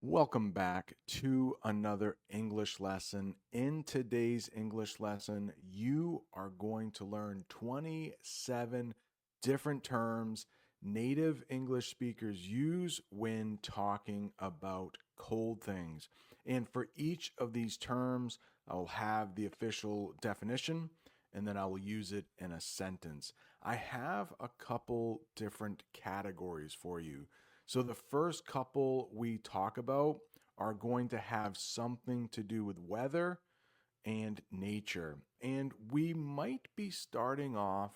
Welcome back to another English lesson. In today's English lesson, you are going to learn 27 different terms native English speakers use when talking about cold things. And for each of these terms, I'll have the official definition and then I will use it in a sentence. I have a couple different categories for you. So the first couple we talk about are going to have something to do with weather and nature. And we might be starting off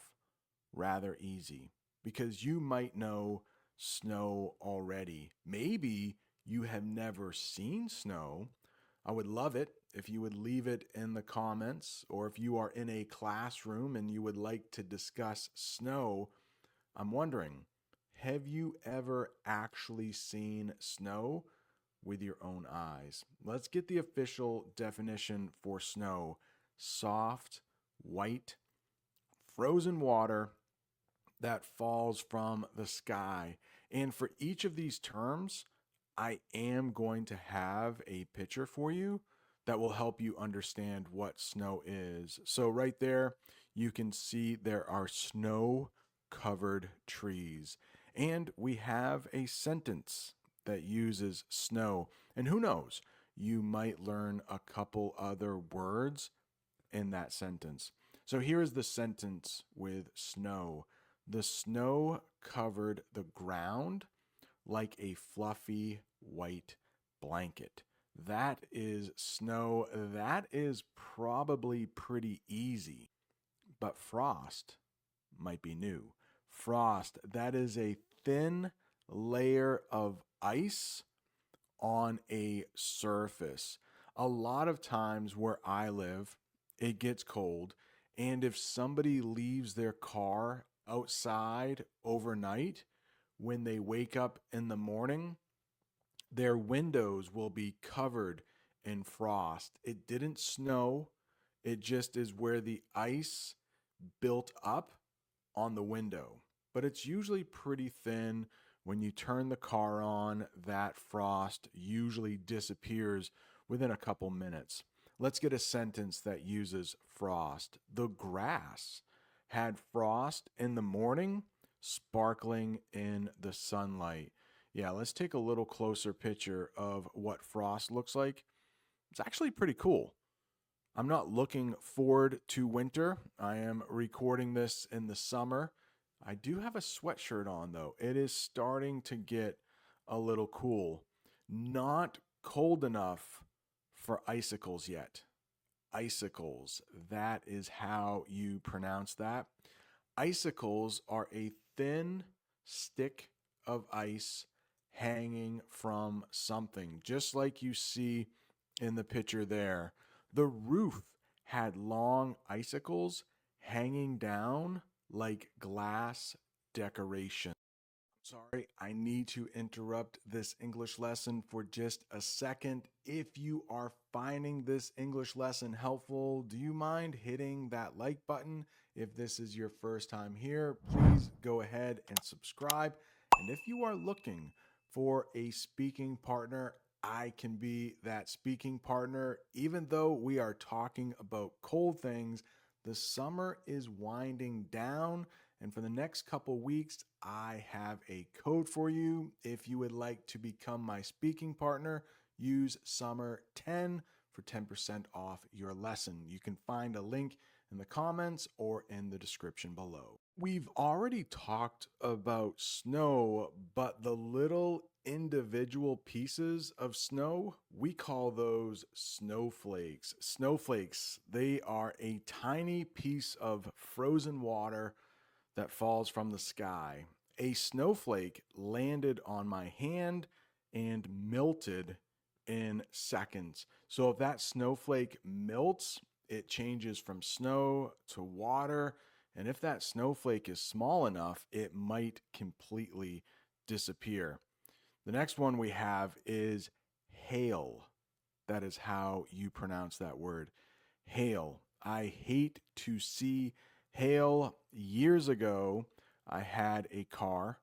rather easy because you might know snow already. Maybe you have never seen snow. I would love it if you would leave it in the comments, or if you are in a classroom and you would like to discuss snow. I'm wondering, have you ever actually seen snow with your own eyes? Let's get the official definition for snow: soft, white, frozen water that falls from the sky. And for each of these terms, I am going to have a picture for you that will help you understand what snow is. So, right there, you can see there are snow covered trees. And we have a sentence that uses snow. And who knows, you might learn a couple other words in that sentence. So here is the sentence with snow. The snow covered the ground like a fluffy white blanket. That is snow. That is probably pretty easy, but frost might be new. Frost, that is a thin layer of ice on a surface. A lot of times where I live, it gets cold. And if somebody leaves their car outside overnight, when they wake up in the morning, their windows will be covered in frost. It didn't snow, it just is where the ice built up on the window. But it's usually pretty thin. When you turn the car on, that frost usually disappears within a couple minutes. Let's get a sentence that uses frost. The grass had frost in the morning, sparkling in the sunlight. Yeah, let's take a little closer picture of what frost looks like. It's actually pretty cool. I'm not looking forward to winter. I am recording this in the summer. I do have a sweatshirt on though. It is starting to get a little cool. Not cold enough for icicles yet. Icicles, that is how you pronounce that. Icicles are a thin stick of ice hanging from something, just like you see in the picture there. The roof had long icicles hanging down like glass decoration. Sorry, I need to interrupt this English lesson for just a second. If you are finding this English lesson helpful, do you mind hitting that like button? If this is your first time here, please go ahead and subscribe. And if you are looking for a speaking partner, I can be that speaking partner. Even though we are talking about cold things, the summer is winding down. And for the next couple weeks, I have a code for you. If you would like to become my speaking partner, use Summer10 for 10% off your lesson. You can find a link in the comments or in the description below. We've already talked about snow, but the little individual pieces of snow, we call those snowflakes. Snowflakes, they are a tiny piece of frozen water that falls from the sky. A snowflake landed on my hand and melted in seconds. So if that snowflake melts, it changes from snow to water. And if that snowflake is small enough, it might completely disappear. The next one we have is hail. That is how you pronounce that word. Hail. I hate to see hail. Years ago, I had a car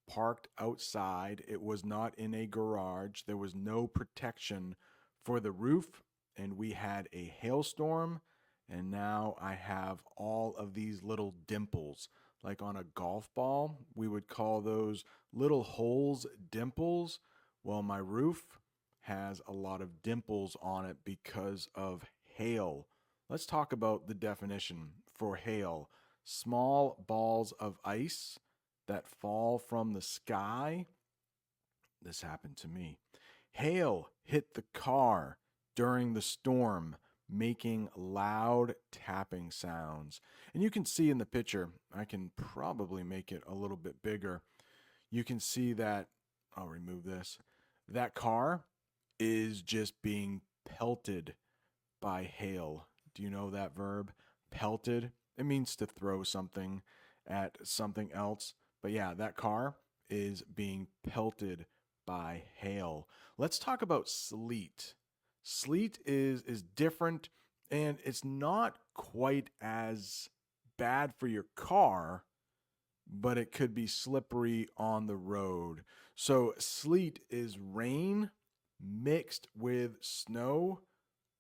parked outside. It was not in a garage. There was no protection for the roof, and we had a hailstorm. And now I have all of these little dimples. Like on a golf ball, we would call those little holes dimples. Well, my roof has a lot of dimples on it because of hail. Let's talk about the definition for hail: small balls of ice that fall from the sky. This happened to me. Hail hit the car during the storm, making loud tapping sounds. And you can see in the picture, I can probably make it a little bit bigger. You can see that, I'll remove this, that car is just being pelted by hail. Do you know that verb? Pelted. It means to throw something at something else. But yeah, that car is being pelted by hail. Let's talk about sleet. Sleet is different, and it's not quite as bad for your car, but it could be slippery on the road. So sleet is rain mixed with snow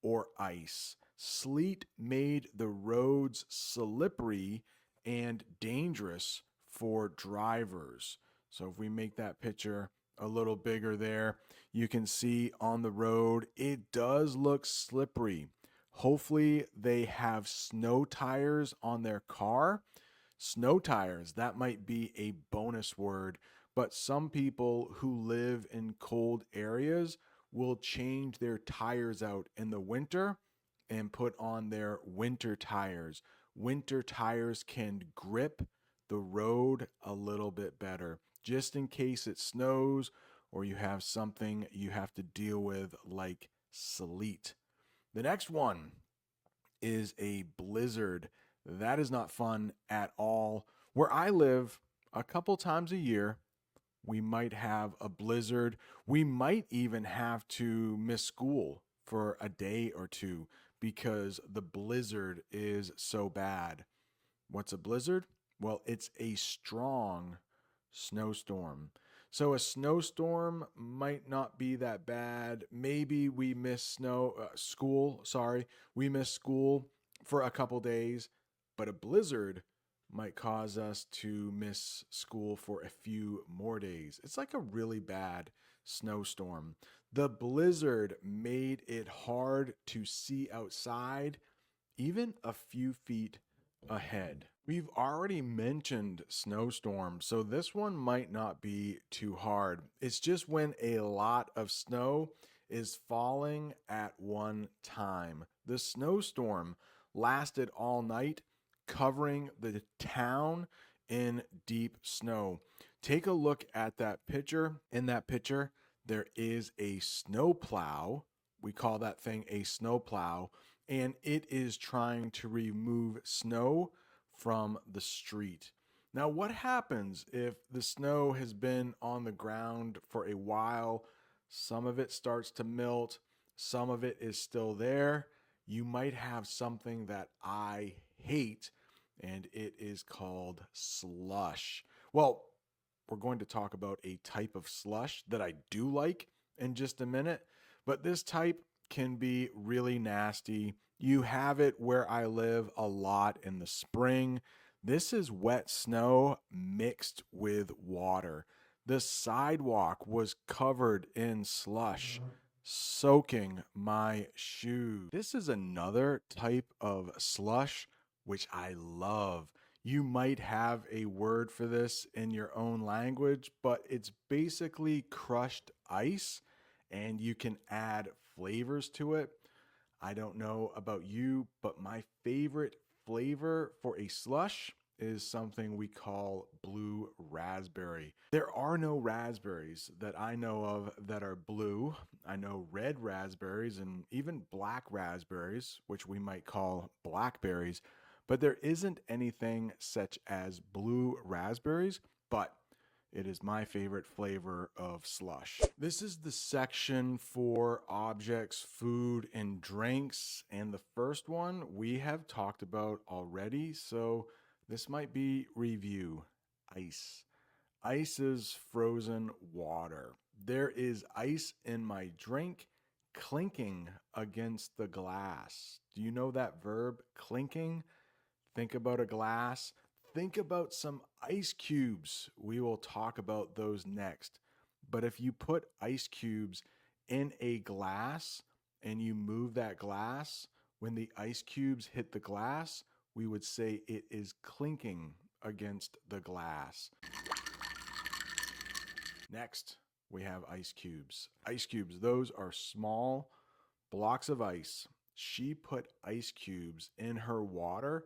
or ice. Sleet made the roads slippery and dangerous for drivers. So if we make that picture a little bigger there, you can see on the road, it does look slippery. Hopefully they have snow tires on their car. Snow tires, that might be a bonus word, but some people who live in cold areas will change their tires out in the winter and put on their winter tires. Winter tires can grip the road a little bit better, just in case it snows or you have something you have to deal with like sleet. The next one is a blizzard. That is not fun at all. Where I live, a couple times a year, we might have a blizzard. We might even have to miss school for a day or two because the blizzard is so bad. What's a blizzard? Well, it's a strong snowstorm. So a snowstorm might not be that bad. Maybe we miss school, sorry. We miss school for a couple days, but a blizzard might cause us to miss school for a few more days. It's like a really bad snowstorm. The blizzard made it hard to see outside, even a few feet ahead. We've already mentioned snowstorms, so this one might not be too hard. It's just when a lot of snow is falling at one time. The snowstorm lasted all night, covering the town in deep snow. Take a look at that picture. In that picture, there is a snowplow. We call that thing a snowplow, and it is trying to remove snow from the street. Now, what happens if the snow has been on the ground for a while? Some of it starts to melt, some of it is still there. You might have something that I hate, and it is called slush. Well, we're going to talk about a type of slush that I do like in just a minute, but this type can be really nasty. You have it where I live a lot in the spring. This is wet snow mixed with water. The sidewalk was covered in slush, soaking my shoes. This is another type of slush which I love. You might have a word for this in your own language, but it's basically crushed ice and you can add flavors to it. I don't know about you, but my favorite flavor for a slush is something we call blue raspberry. There are no raspberries that I know of that are blue. I know red raspberries and even black raspberries, which we might call blackberries, but there isn't anything such as blue raspberries, but it is my favorite flavor of slush. This is the section for objects, food, and drinks. And the first one we have talked about already. So this might be review. Ice. Ice is frozen water. There is ice in my drink, clinking against the glass. Do you know that verb, clinking? Think about a glass. Think about some ice cubes. We will talk about those next. But if you put ice cubes in a glass and you move that glass, when the ice cubes hit the glass, we would say it is clinking against the glass. Next, we have ice cubes. Ice cubes, those are small blocks of ice. She put ice cubes in her water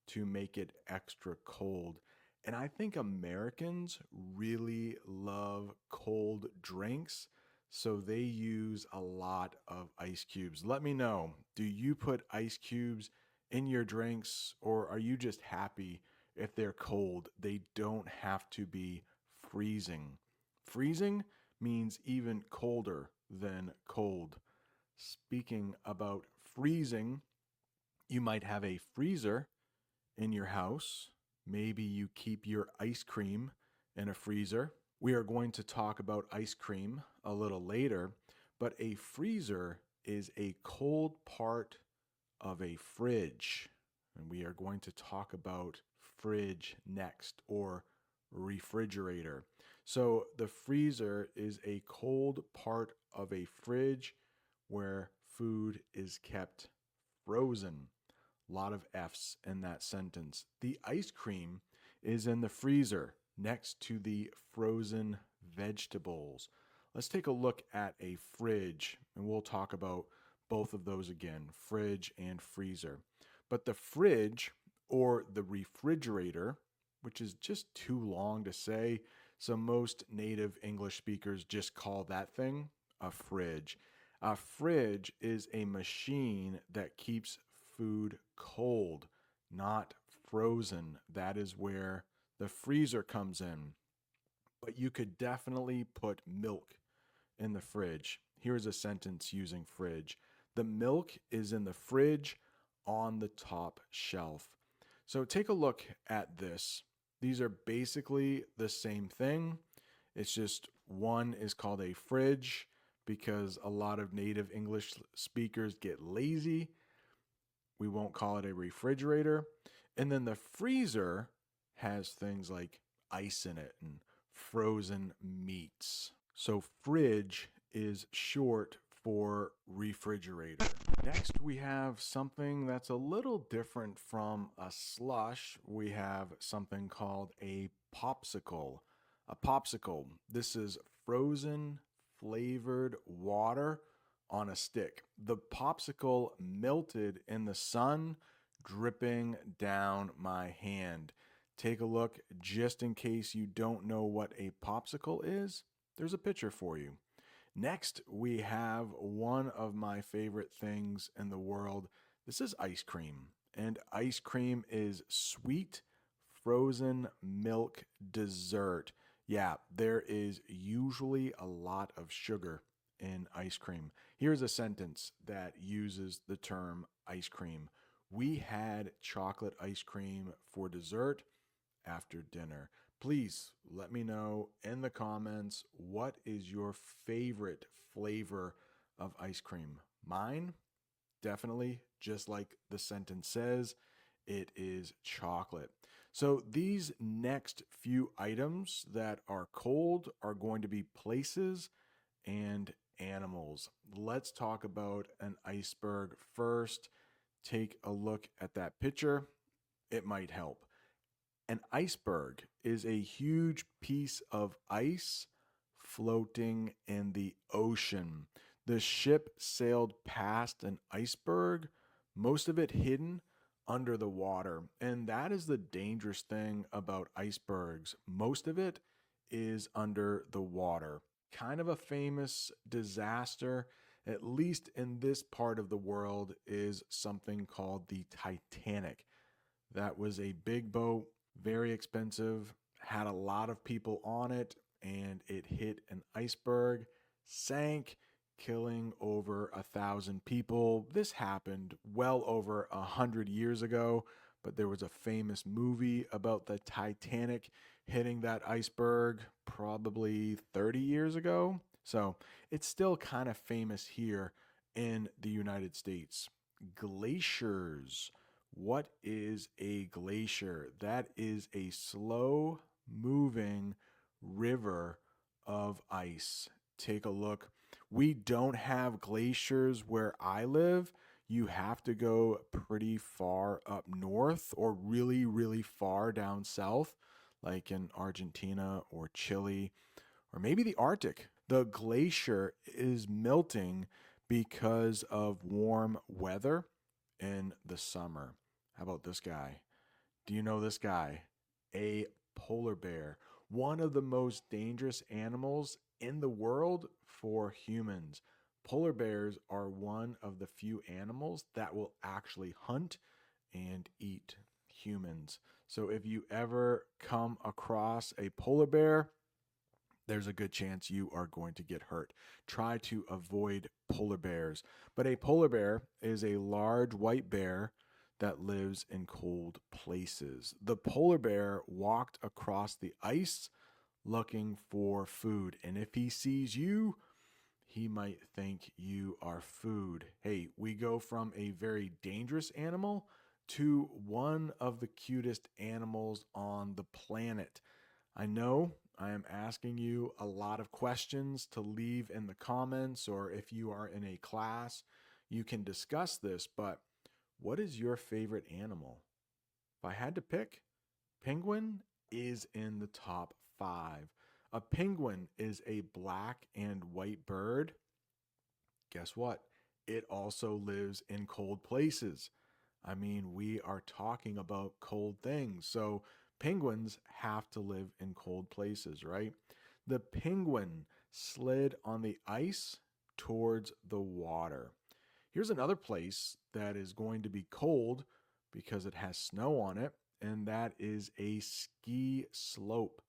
to make it extra cold. And I think Americans really love cold drinks, so they use a lot of ice cubes. Let me know, do you put ice cubes in your drinks, or are you just happy if they're cold? They don't have to be freezing. Freezing means even colder than cold. Speaking about freezing, you might have a freezer in your house. Maybe you keep your ice cream in a freezer. We are going to talk about ice cream a little later, but a freezer is a cold part of a fridge. And we are going to talk about fridge next, or refrigerator. So the freezer is a cold part of a fridge where food is kept frozen. A lot of F's in that sentence. The ice cream is in the freezer next to the frozen vegetables. Let's take a look at a fridge, and we'll talk about both of those again, fridge and freezer. But the fridge, or the refrigerator, which is just too long to say, so most native English speakers just call that thing a fridge. A fridge is a machine that keeps food cold, not frozen. That is where the freezer comes in. But you could definitely put milk in the fridge. Here's a sentence using fridge. The milk is in the fridge on the top shelf. So take a look at this. These are basically the same thing. It's just one is called a fridge because a lot of native English speakers get lazy. We won't call it a refrigerator. And then the freezer has things like ice in it and frozen meats. So fridge is short for refrigerator. Next, we have something that's a little different from a slush. We have something called a popsicle. A popsicle, this is frozen flavored water on a stick. The popsicle melted in the sun, dripping down my hand. Take a look just in case you don't know what a popsicle is. There's a picture for you. Next, we have one of my favorite things in the world. This is ice cream. And ice cream is sweet, frozen milk dessert. Yeah, there is usually a lot of sugar in ice cream. Here's a sentence that uses the term ice cream. We had chocolate ice cream for dessert after dinner. Please let me know in the comments, what is your favorite flavor of ice cream? Mine, definitely, just like the sentence says, it is chocolate. So these next few items that are cold are going to be places and animals. Let's talk about an iceberg first. Take a look at that picture. It might help. An iceberg is a huge piece of ice floating in the ocean. The ship sailed past an iceberg, most of it hidden under the water. And that is the dangerous thing about icebergs. Most of it is under the water. Kind of a famous disaster, at least in this part of the world, is something called the Titanic. That was a big boat, very expensive, had a lot of people on it, and it hit an iceberg, sank, killing over 1,000 people. This happened well over 100 years ago, but there was a famous movie about the Titanic hitting that iceberg probably 30 years ago. So it's still kind of famous here in the United States. Glaciers. What is a glacier? That is a slow moving river of ice. Take a look. We don't have glaciers where I live. You have to go pretty far up north or really, really far down south, like in Argentina or Chile or maybe the Arctic. The glacier is melting because of warm weather in the summer. How about this guy? Do you know this guy? A polar bear, one of the most dangerous animals in the world for humans. Polar bears are one of the few animals that will actually hunt and eat humans. So if you ever come across a polar bear, there's a good chance you are going to get hurt. Try to avoid polar bears. But a polar bear is a large white bear that lives in cold places. The polar bear walked across the ice looking for food. And if he sees you, he might think you are food. Hey, we go from a very dangerous animal to one of the cutest animals on the planet. I know I am asking you a lot of questions to leave in the comments, or if you are in a class, you can discuss this. But what is your favorite animal? If I had to pick, penguin is in the top five. A penguin is a black and white bird. Guess what? It also lives in cold places. I mean, we are talking about cold things. So penguins have to live in cold places, right? The penguin slid on the ice towards the water. Here's another place that is going to be cold because it has snow on it, and that is a ski slope.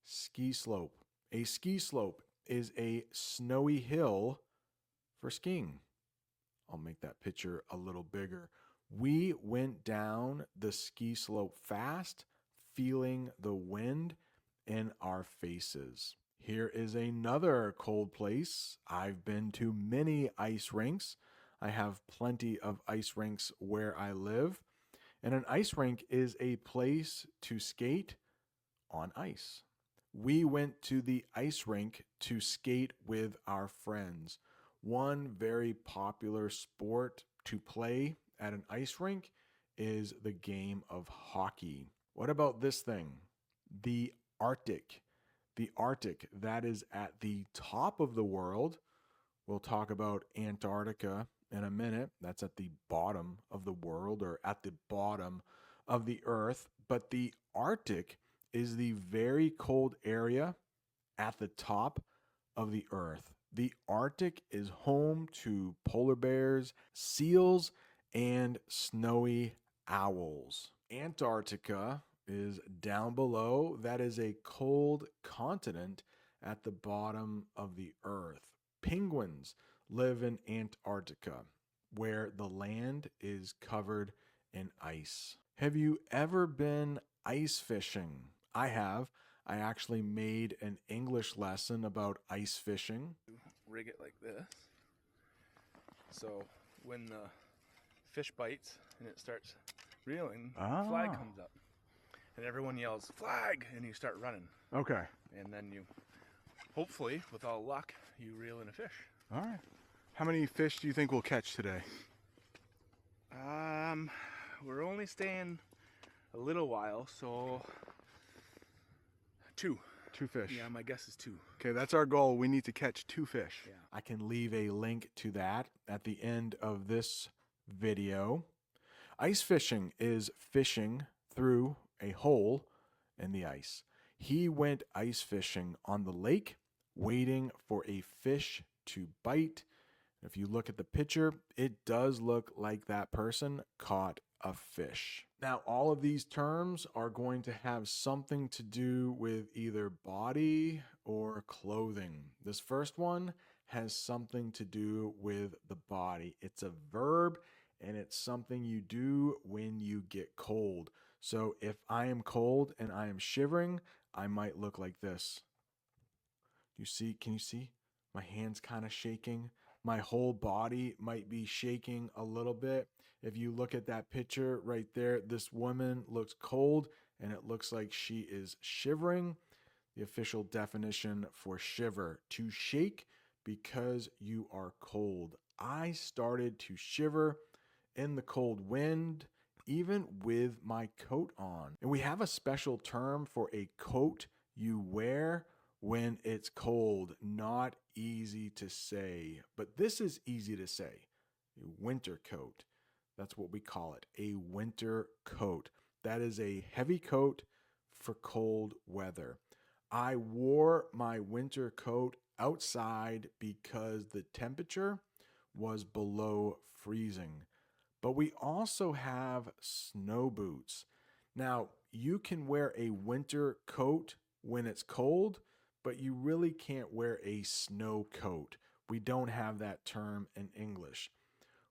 Ski slope. A ski slope is a snowy hill for skiing. I'll make that picture a little bigger. We went down the ski slope fast, feeling the wind in our faces. Here is another cold place. I've been to many ice rinks. I have plenty of ice rinks where I live. And an ice rink is a place to skate on ice. We went to the ice rink to skate with our friends. One very popular sport to play at an ice rink is the game of hockey. What about this thing? The Arctic. The Arctic, that is at the top of the world. We'll talk about Antarctica in a minute. That's at the bottom of the world or at the bottom of the earth. But the Arctic is the very cold area at the top of the earth. The Arctic is home to polar bears, seals, and snowy owls. Antarctica is down below. That is a cold continent at the bottom of the earth. Penguins live in Antarctica, where the land is covered in ice. Have you ever been ice fishing? I have. I actually made an English lesson about ice fishing. Rig it like this. So when the fish bites and it starts reeling, flag comes up. And everyone yells, "Flag!" and you start running. Okay. And then you, hopefully, with all luck, you reel in a fish. All right. How many fish do you think we'll catch today? We're only staying a little while, so 2. 2 fish. Yeah, my guess is 2. Okay, that's our goal. We need to catch 2 fish. Yeah. I can leave a link to that at the end of this video. Ice fishing is fishing through a hole in the ice. He went ice fishing on the lake, waiting for a fish to bite. If you look at the picture, it does look like that person caught a fish. Now, all of these terms are going to have something to do with either body or clothing. This first one has something to do with the body. It's a verb and it's something you do when you get cold. So if I am cold and I am shivering, I might look like this. You see, can you see? My hands kind of shaking. My whole body might be shaking a little bit. If you look at that picture right there, this woman looks cold and it looks like she is shivering. The official definition for shiver: to shake because you are cold. I started to shiver in the cold wind, even with my coat on. And we have a special term for a coat you wear when it's cold. Not easy to say, but this is easy to say. A winter coat. That's what we call it, a winter coat. That is a heavy coat for cold weather. I wore my winter coat outside because the temperature was below freezing. But we also have snow boots. Now, you can wear a winter coat when it's cold, but you really can't wear a snow coat. We don't have that term in English.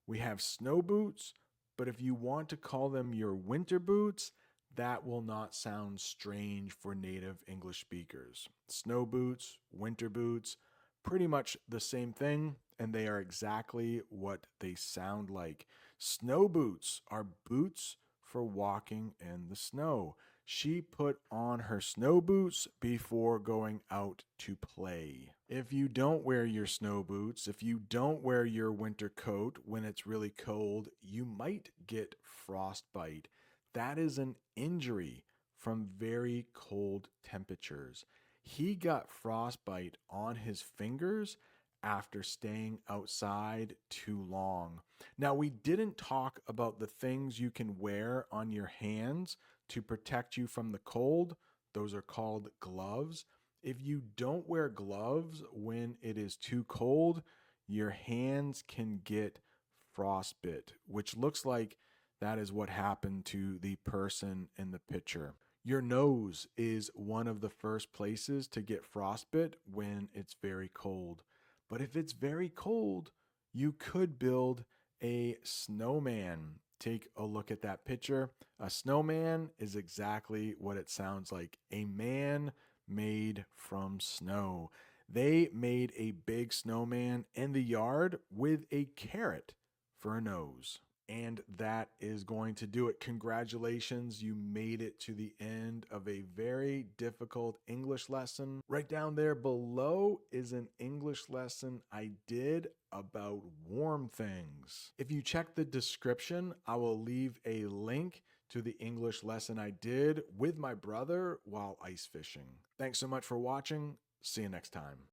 We have snow boots, but if you want to call them your winter boots, that will not sound strange for native English speakers. Snow boots, winter boots, pretty much the same thing, and they are exactly what they sound like. Snow boots are boots for walking in the snow. She put on her snow boots before going out to play. If you don't wear your snow boots, if you don't wear your winter coat when it's really cold, you might get frostbite. That is an injury from very cold temperatures. He got frostbite on his fingers after staying outside too long. Now, we didn't talk about the things you can wear on your hands to protect you from the cold. Those are called gloves. If you don't wear gloves when it is too cold, your hands can get frostbite, which looks like that is what happened to the person in the picture. Your nose is one of the first places to get frostbite when it's very cold. But if it's very cold, you could build a snowman. Take a look at that picture. A snowman is exactly what it sounds like, a man made from snow. They made a big snowman in the yard with a carrot for a nose. And that is going to do it. Congratulations, you made it to the end of a very difficult English lesson. Right down there below is an English lesson I did about warm things. If you check the description, I will leave a link to the English lesson I did with my brother while ice fishing. Thanks so much for watching. See you next time.